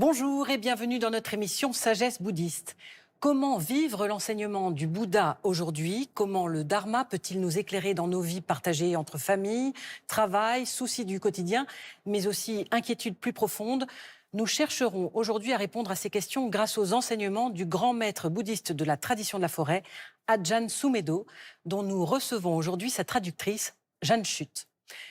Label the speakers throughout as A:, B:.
A: Bonjour et bienvenue dans notre émission Sagesse bouddhiste. Comment vivre l'enseignement du Bouddha aujourd'hui? Comment le Dharma peut-il nous éclairer dans nos vies partagées entre famille, travail, soucis du quotidien, mais aussi inquiétudes plus profondes? Nous chercherons aujourd'hui à répondre à ces questions grâce aux enseignements du grand maître bouddhiste de la tradition de la forêt, Ajahn Sumedho, dont nous recevons aujourd'hui sa traductrice, Jeanne Chut.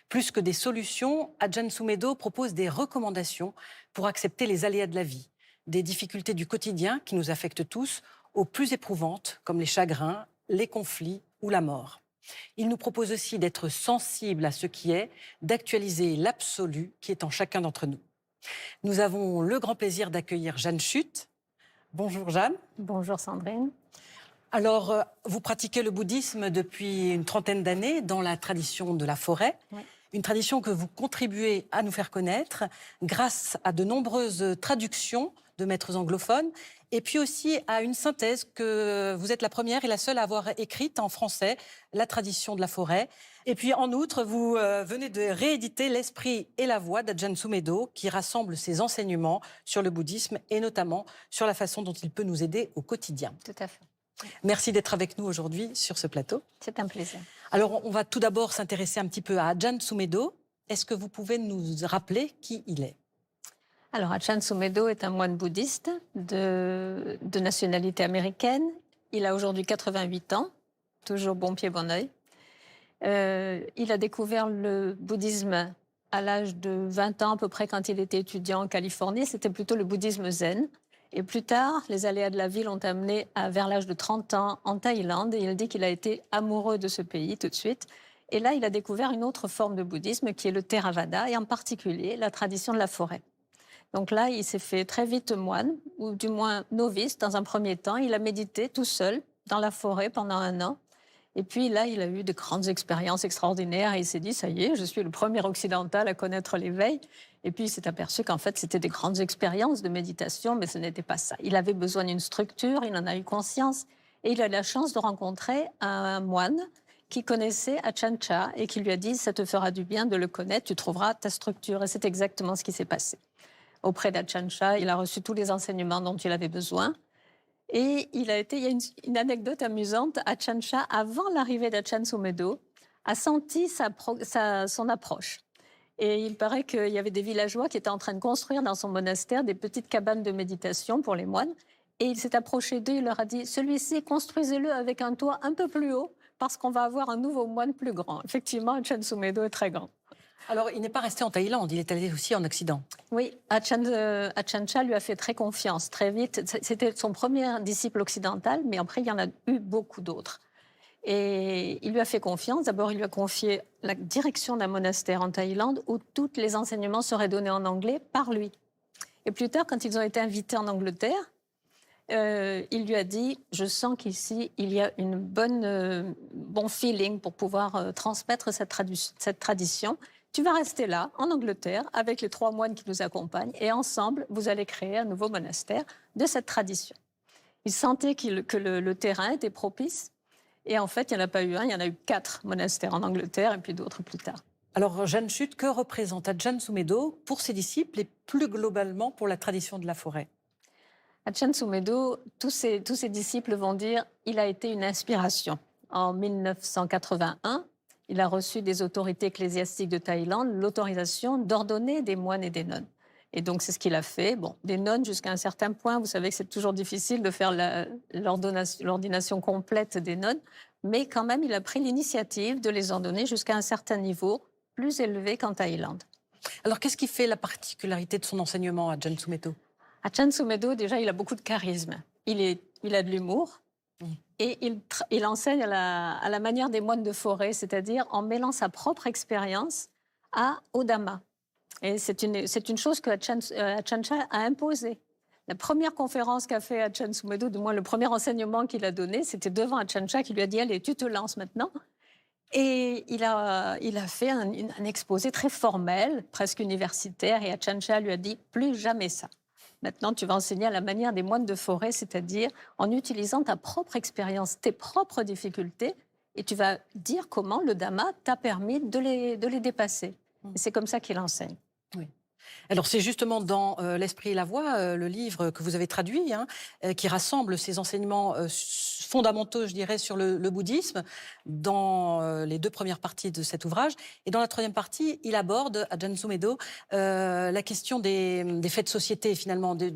A: Plus que des solutions, Ajahn Sumedho propose des recommandations pour accepter les aléas de la vie, des difficultés du quotidien qui nous affectent tous, aux plus éprouvantes comme les chagrins, les conflits ou la mort. Il nous propose aussi d'être sensibles à ce qui est, d'actualiser l'absolu qui est en chacun d'entre nous. Nous avons le grand plaisir d'accueillir Jeanne Chut. Bonjour Jeanne.
B: Bonjour Sandrine.
A: Alors, vous pratiquez le bouddhisme depuis une trentaine d'années dans la tradition de la forêt. Oui. Une tradition que vous contribuez à nous faire connaître grâce à de nombreuses traductions de maîtres anglophones et puis aussi à une synthèse que vous êtes la première et la seule à avoir écrite en français, la tradition de la forêt. Et puis en outre, vous venez de rééditer L'Esprit et la Voix d'Ajahn Sumedho qui rassemble ses enseignements sur le bouddhisme et notamment sur la façon dont il peut nous aider au quotidien.
B: Tout à fait.
A: Merci d'être avec nous aujourd'hui sur ce plateau.
B: C'est un plaisir.
A: Alors, on va tout d'abord s'intéresser un petit peu à Ajahn Sumedho. Est-ce que vous pouvez nous rappeler qui il est?
B: Alors, Ajahn Sumedho est un moine bouddhiste de nationalité américaine. Il a aujourd'hui 88 ans, toujours bon pied, bon oeil. Il a découvert le bouddhisme à l'âge de 20 ans à peu près quand il était étudiant en Californie. C'était plutôt le bouddhisme zen. Et plus tard, les aléas de la vie l'ont amené vers l'âge de 30 ans en Thaïlande. Et il dit qu'il a été amoureux de ce pays tout de suite. Et là, il a découvert une autre forme de bouddhisme qui est le Theravada, et en particulier la tradition de la forêt. Donc là, il s'est fait très vite moine, ou du moins novice dans un premier temps. Il a médité tout seul dans la forêt pendant 1 an. Et puis là, il a eu de grandes expériences extraordinaires et il s'est dit, ça y est, je suis le premier occidental à connaître l'éveil. Et puis il s'est aperçu qu'en fait, c'était des grandes expériences de méditation, mais ce n'était pas ça. Il avait besoin d'une structure, il en a eu conscience. Et il a eu la chance de rencontrer un moine qui connaissait Ajahn Chah et qui lui a dit, ça te fera du bien de le connaître, tu trouveras ta structure. Et c'est exactement ce qui s'est passé. Auprès d'Ajahn Chah, il a reçu tous les enseignements dont il avait besoin. Et il y a une anecdote amusante. Ajahn Chah, avant l'arrivée d'Ajahn Sumedho, a senti son approche. Et il paraît qu'il y avait des villageois qui étaient en train de construire dans son monastère des petites cabanes de méditation pour les moines. Et il s'est approché d'eux, il leur a dit, celui-ci, construisez-le avec un toit un peu plus haut parce qu'on va avoir un nouveau moine plus grand. Effectivement, Ajahn Sumedho est très grand.
A: Alors, il n'est pas resté en Thaïlande, il est allé aussi en Occident.
B: Oui, Ajahn Chah lui a fait très confiance, très vite. C'était son premier disciple occidental, mais après, il y en a eu beaucoup d'autres. Et il lui a fait confiance. D'abord, il lui a confié la direction d'un monastère en Thaïlande où tous les enseignements seraient donnés en anglais par lui. Et plus tard, quand ils ont été invités en Angleterre, il lui a dit, je sens qu'ici, il y a une bon feeling pour pouvoir transmettre cette tradition. Tu vas rester là, en Angleterre, avec les 3 moines qui nous accompagnent, et ensemble, vous allez créer un nouveau monastère de cette tradition. Il sentait que le terrain était propice, et en fait, il n'y en a pas eu un, il y en a eu 4 monastères en Angleterre, et puis d'autres plus tard.
A: Alors, Jeanne Chut, que représente Ajahn Sumedho pour ses disciples et plus globalement pour la tradition de la forêt?
B: Ajahn Sumedho, tous ses disciples vont dire il a été une inspiration. En 1981, il a reçu des autorités ecclésiastiques de Thaïlande l'autorisation d'ordonner des moines et des nonnes. Et donc, c'est ce qu'il a fait. Bon, des nonnes jusqu'à un certain point, vous savez que c'est toujours difficile de faire l'ordination complète des nonnes, mais quand même, il a pris l'initiative de les ordonner jusqu'à un certain niveau plus élevé qu'en Thaïlande.
A: Alors, qu'est-ce qui fait la particularité de son enseignement à Ajahn Sumedho?
B: Ajahn Sumedho, déjà, il a beaucoup de charisme. Il a de l'humour. Et il enseigne à la manière des moines de forêt, c'est-à-dire en mêlant sa propre expérience au Dhamma. Et c'est une chose que Ajahn Chah a imposée. La première conférence qu'a fait Ajahn Sumedho, du moins le premier enseignement qu'il a donné, c'était devant Ajahn Chah qui lui a dit « Allez, tu te lances maintenant ». Et il a fait un exposé très formel, presque universitaire, et Ajahn Chah lui a dit « Plus jamais ça ». Maintenant, tu vas enseigner à la manière des moines de forêt, c'est-à-dire en utilisant ta propre expérience, tes propres difficultés, et tu vas dire comment le Dhamma t'a permis de les dépasser. Et c'est comme ça qu'il enseigne.
A: Oui. Alors c'est justement dans L'Esprit et la Voix, le livre que vous avez traduit, hein, qui rassemble ces enseignements fondamentaux, je dirais, sur le bouddhisme, dans les 2 premières parties de cet ouvrage. Et dans la 3e partie, il aborde, Ajahn Sumedho, la question des faits de société, finalement,
B: Ouais.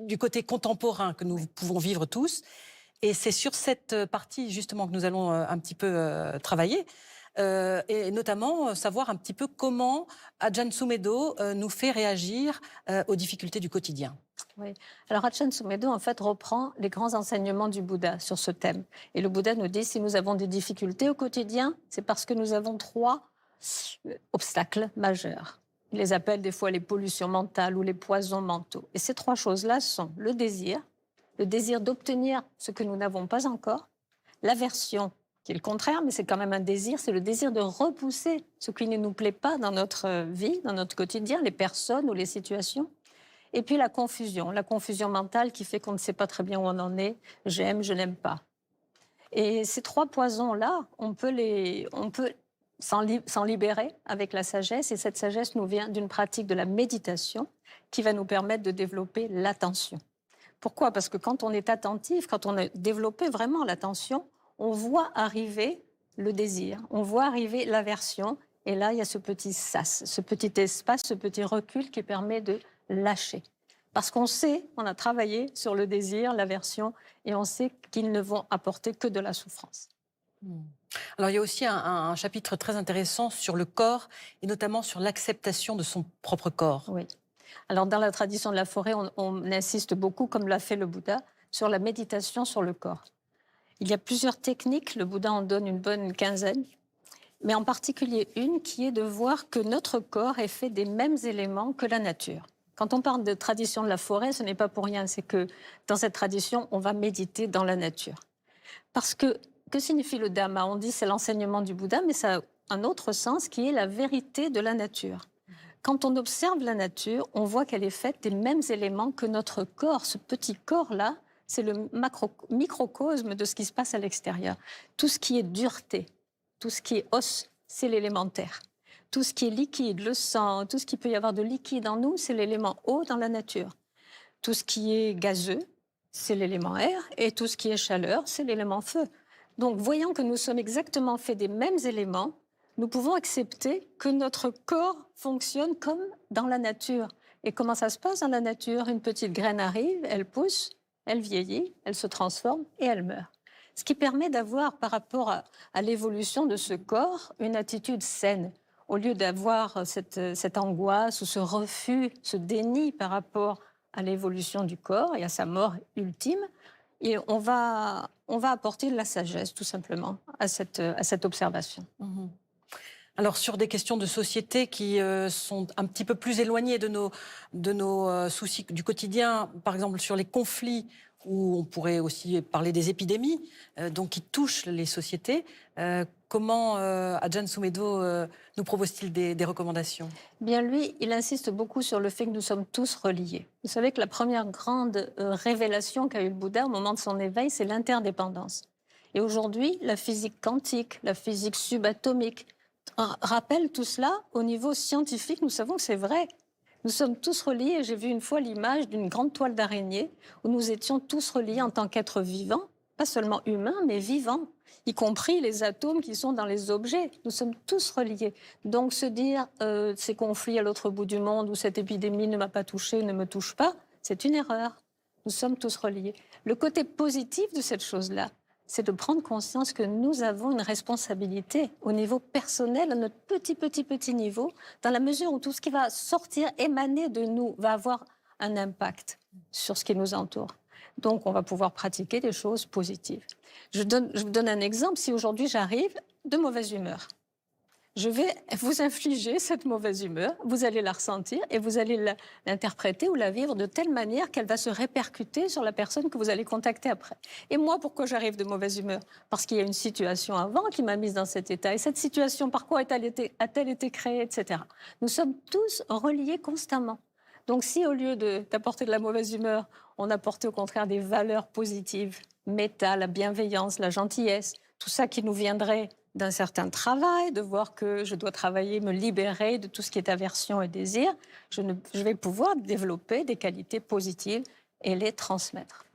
A: du côté contemporain que nous pouvons vivre tous. Et c'est sur cette partie, justement, que nous allons un petit peu travailler. Et notamment savoir un petit peu comment Ajahn Sumedho nous fait réagir aux difficultés du quotidien.
B: Oui. Alors, Ajahn Sumedho, en fait, reprend les grands enseignements du Bouddha sur ce thème. Et le Bouddha nous dit, si nous avons des difficultés au quotidien, c'est parce que nous avons 3 obstacles majeurs. Il les appelle des fois les pollutions mentales ou les poisons mentaux. Et ces 3 choses-là sont le désir d'obtenir ce que nous n'avons pas encore, l'aversion, qui est le contraire, mais c'est quand même un désir, c'est le désir de repousser ce qui ne nous plaît pas dans notre vie, dans notre quotidien, les personnes ou les situations. Et puis la confusion mentale qui fait qu'on ne sait pas très bien où on en est, j'aime, je n'aime pas. Et ces 3 poisons-là, on peut s'en libérer avec la sagesse, et cette sagesse nous vient d'une pratique de la méditation qui va nous permettre de développer l'attention. Pourquoi? Parce que quand on est attentif, quand on a développé vraiment l'attention, on voit arriver le désir, on voit arriver l'aversion, et là, il y a ce petit sas, ce petit espace, ce petit recul qui permet de lâcher. Parce qu'on sait, on a travaillé sur le désir, l'aversion, et on sait qu'ils ne vont apporter que de la souffrance.
A: Alors il y a aussi un chapitre très intéressant sur le corps et notamment sur l'acceptation de son propre corps.
B: Oui. Alors, dans la tradition de la forêt, on insiste beaucoup, comme l'a fait le Bouddha, sur la méditation sur le corps. Il y a plusieurs techniques, le Bouddha en donne une bonne quinzaine, mais en particulier une qui est de voir que notre corps est fait des mêmes éléments que la nature. Quand on parle de tradition de la forêt, ce n'est pas pour rien, c'est que dans cette tradition, on va méditer dans la nature. Parce que signifie le Dhamma? On dit c'est l'enseignement du Bouddha, mais ça a un autre sens qui est la vérité de la nature. Quand on observe la nature, on voit qu'elle est faite des mêmes éléments que notre corps. Ce petit corps-là, c'est le microcosme de ce qui se passe à l'extérieur. Tout ce qui est dureté, tout ce qui est os, c'est l'élémentaire. Tout ce qui est liquide, le sang, tout ce qu'il peut y avoir de liquide en nous, c'est l'élément eau dans la nature. Tout ce qui est gazeux, c'est l'élément air. Et tout ce qui est chaleur, c'est l'élément feu. Donc, voyant que nous sommes exactement faits des mêmes éléments, nous pouvons accepter que notre corps fonctionne comme dans la nature. Et comment ça se passe dans la nature? Une petite graine arrive, elle pousse, elle vieillit, elle se transforme et elle meurt. Ce qui permet d'avoir, par rapport à l'évolution de ce corps, une attitude saine. Au lieu d'avoir cette angoisse ou ce refus, ce déni par rapport à l'évolution du corps et à sa mort ultime, et on va apporter de la sagesse, tout simplement, à cette observation.
A: Mhm. Alors sur des questions de société qui sont un petit peu plus éloignées de nos soucis du quotidien, par exemple sur les conflits, où on pourrait aussi parler des épidémies, donc qui touchent les sociétés, comment Ajahn Sumedho nous propose-t-il des recommandations?
B: Bien, lui, il insiste beaucoup sur le fait que nous sommes tous reliés. Vous savez que la première grande révélation qu'a eu le Bouddha au moment de son éveil, c'est l'interdépendance. Et aujourd'hui, la physique quantique, la physique subatomique, rappelle tout cela au niveau scientifique. Nous savons que c'est vrai. Nous sommes tous reliés. J'ai vu une fois l'image d'une grande toile d'araignée où nous étions tous reliés en tant qu'êtres vivants, pas seulement humains, mais vivants, y compris les atomes qui sont dans les objets. Nous sommes tous reliés. Donc se dire ces conflits à l'autre bout du monde ou cette épidémie ne m'a pas touché, ne me touche pas, c'est une erreur. Nous sommes tous reliés. Le côté positif de cette chose-là, c'est de prendre conscience que nous avons une responsabilité au niveau personnel, à notre petit niveau, dans la mesure où tout ce qui va sortir, émaner de nous, va avoir un impact sur ce qui nous entoure. Donc, on va pouvoir pratiquer des choses positives. Je vous donne un exemple. Si aujourd'hui j'arrive de mauvaise humeur, je vais vous infliger cette mauvaise humeur, vous allez la ressentir et vous allez l'interpréter ou la vivre de telle manière qu'elle va se répercuter sur la personne que vous allez contacter après. Et moi, pourquoi j'arrive de mauvaise humeur? Parce qu'il y a une situation avant qui m'a mise dans cet état. Et cette situation, par quoi a-t-elle été créée, etc. Nous sommes tous reliés constamment. Donc si au lieu d'apporter de la mauvaise humeur, on apportait au contraire des valeurs positives, méta, la bienveillance, la gentillesse, tout ça qui nous viendrait d'un certain travail, de voir que je dois travailler, me libérer de tout ce qui est aversion et désir, je vais pouvoir développer des qualités positives et les transmettre.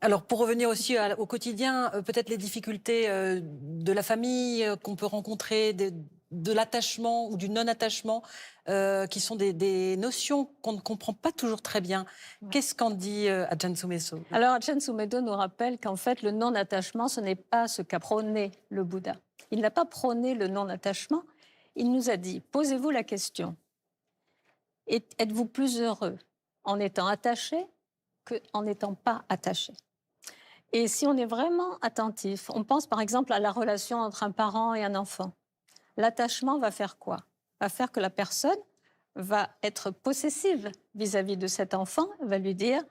A: Alors, pour revenir aussi au quotidien, peut-être les difficultés de la famille qu'on peut rencontrer, de l'attachement ou du non-attachement, qui sont des notions qu'on ne comprend pas toujours très bien.
B: Ouais.
A: Qu'est-ce qu'en dit Ajahn Sumedho?
B: Alors, Ajahn Sumedho nous rappelle qu'en fait, le non-attachement, ce n'est pas ce qu'a prôné le Bouddha. Il n'a pas prôné le non-attachement. Il nous a dit, posez-vous la question, êtes-vous plus heureux en étant attaché qu'en n'étant pas attaché? Et si on est vraiment attentif, on pense par exemple à la relation entre un parent et un enfant. L'attachement va faire quoi? Va faire que la personne va être possessive vis-à-vis de cet enfant, va lui dire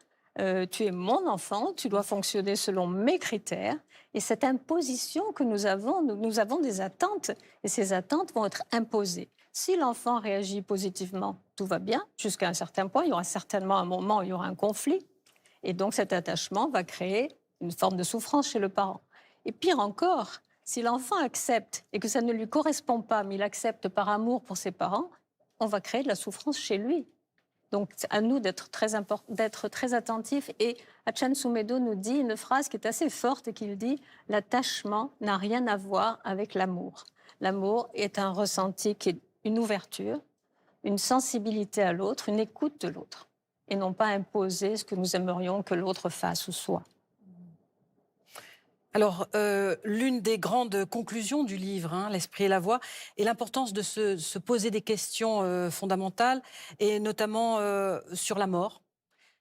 B: tu es mon enfant, tu dois fonctionner selon mes critères. Et cette imposition que nous avons des attentes, et ces attentes vont être imposées. Si l'enfant réagit positivement, tout va bien, jusqu'à un certain point, il y aura certainement un moment où il y aura un conflit. Et donc cet attachement va créer une forme de souffrance chez le parent. Et pire encore, si l'enfant accepte et que ça ne lui correspond pas, mais il accepte par amour pour ses parents, on va créer de la souffrance chez lui. Donc, c'est à nous d'être très attentifs. Et Ajahn Sumedho nous dit une phrase qui est assez forte et qu'il dit « L'attachement n'a rien à voir avec l'amour. L'amour est un ressenti qui est une ouverture, une sensibilité à l'autre, une écoute de l'autre, et non pas imposer ce que nous aimerions que l'autre fasse ou soit. »
A: Alors, l'une des grandes conclusions du livre, L'Esprit et la Voix, est l'importance de se poser des questions fondamentales, et notamment sur la mort,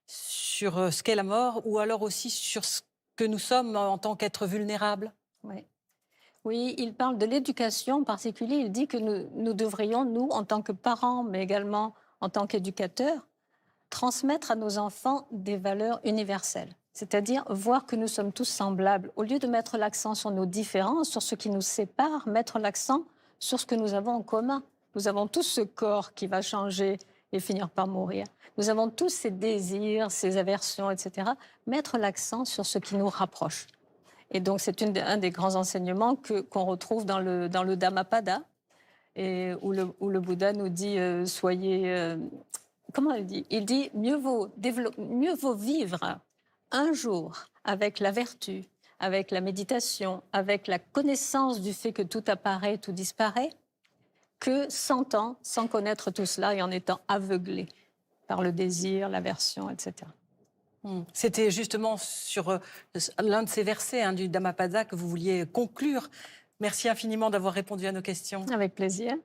A: sur ce qu'est la mort, ou alors aussi sur ce que nous sommes en tant qu'êtres vulnérables.
B: Oui. Oui, il parle de l'éducation en particulier. Il dit que nous devrions, nous, en tant que parents, mais également en tant qu'éducateurs, transmettre à nos enfants des valeurs universelles. C'est-à-dire voir que nous sommes tous semblables. Au lieu de mettre l'accent sur nos différences, sur ce qui nous sépare, mettre l'accent sur ce que nous avons en commun. Nous avons tous ce corps qui va changer et finir par mourir. Nous avons tous ces désirs, ces aversions, etc. Mettre l'accent sur ce qui nous rapproche. Et donc, c'est un des grands enseignements qu'on retrouve dans le Dhammapada, et où le Bouddha nous dit soyez... comment il dit? Il dit mieux vaut vivre un jour avec la vertu, avec la méditation, avec la connaissance du fait que tout apparaît, tout disparaît, que 100 ans sans connaître tout cela et en étant aveuglé par le désir, l'aversion, etc.
A: C'était justement sur l'un de ces versets du Dhammapada que vous vouliez conclure. Merci infiniment d'avoir répondu à nos questions.
B: Avec plaisir.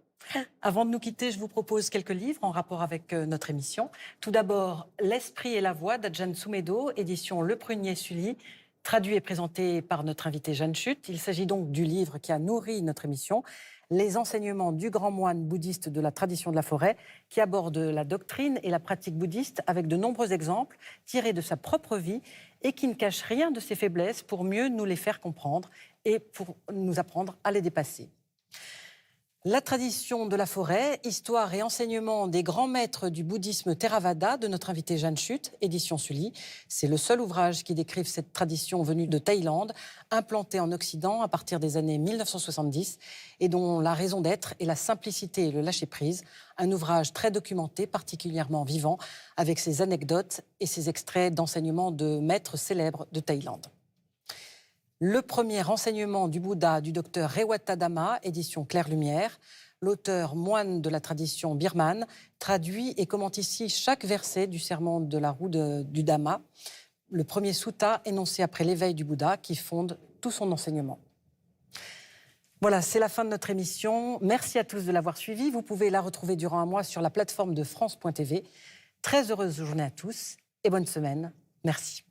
A: Avant de nous quitter, je vous propose quelques livres en rapport avec notre émission. Tout d'abord, L'Esprit et la Voix d'Ajahn Sumedho, édition Le Prunier Sully, traduit et présenté par notre invité Jeanne Chut. Il s'agit donc du livre qui a nourri notre émission, Les enseignements du grand moine bouddhiste de la tradition de la forêt, qui aborde la doctrine et la pratique bouddhiste avec de nombreux exemples tirés de sa propre vie et qui ne cache rien de ses faiblesses pour mieux nous les faire comprendre et pour nous apprendre à les dépasser. La tradition de la forêt, histoire et enseignement des grands maîtres du bouddhisme Theravada de notre invité Jeanne Chut, édition Sully. C'est le seul ouvrage qui décrive cette tradition venue de Thaïlande, implantée en Occident à partir des années 1970 et dont la raison d'être est la simplicité et le lâcher-prise. Un ouvrage très documenté, particulièrement vivant, avec ses anecdotes et ses extraits d'enseignements de maîtres célèbres de Thaïlande. Le premier enseignement du Bouddha du docteur Rewata Dhamma, édition Claire Lumière. L'auteur moine de la tradition birmane traduit et commente ici chaque verset du sermon de la roue du Dhamma, le premier sutta énoncé après l'éveil du Bouddha qui fonde tout son enseignement. Voilà, c'est la fin de notre émission. Merci à tous de l'avoir suivi. Vous pouvez la retrouver durant un mois sur la plateforme de France.tv. Très heureuse journée à tous et bonne semaine. Merci.